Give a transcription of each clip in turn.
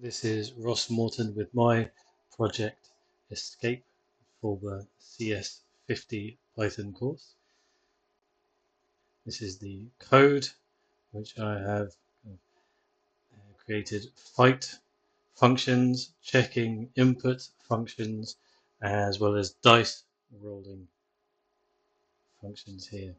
This is Ross Morton with my project Escape for the CS50 Python course. This is the code which I have created fight functions, checking input functions, as well as dice rolling functions here.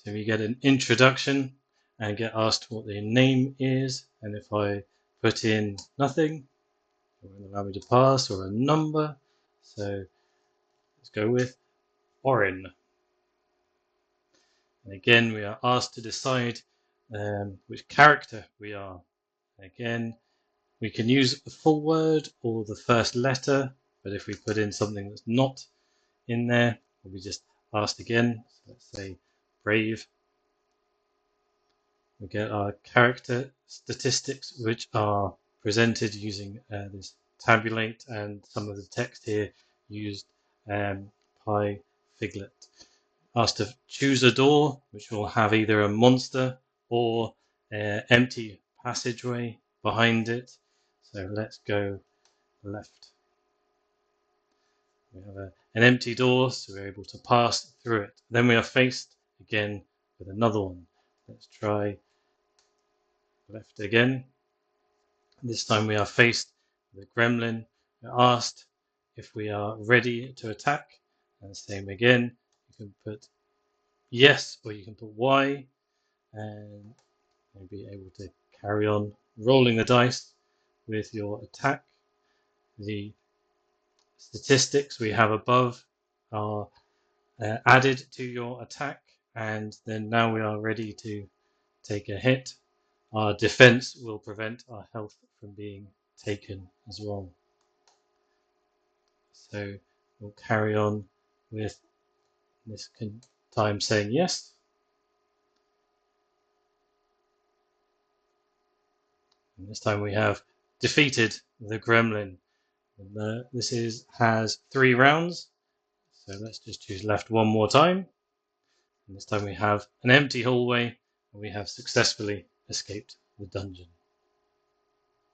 So we get an introduction and get asked what the name is, and if I put in nothing, it won't allow me to pass, or a number. So let's go with Orin. And again, we are asked to decide which character we are. Again, we can use the full word or the first letter, but if we put in something that's not in there, we'll be just asked again. So let's say brave. We get our character statistics, which are presented using this tabulate, and some of the text here used Pi Figlet. Asked to choose a door, which will have either a monster or an empty passageway behind it. So let's go left. We have an empty door, so we're able to pass through it. Then we are faced again with another one. Let's try left again. This time we are faced with a gremlin. We're asked if we are ready to attack. And same again. You can put yes or you can put Y, and you'll be able to carry on rolling the dice with your attack. The statistics we have above are added to your attack, and then now we are ready to take a hit. Our defense will prevent our health from being taken as well. So we'll carry on with this time saying yes. And this time we have defeated the gremlin. And, this has 3 rounds. So let's just choose left one more time. And this time we have an empty hallway, and we have successfully escaped the dungeon.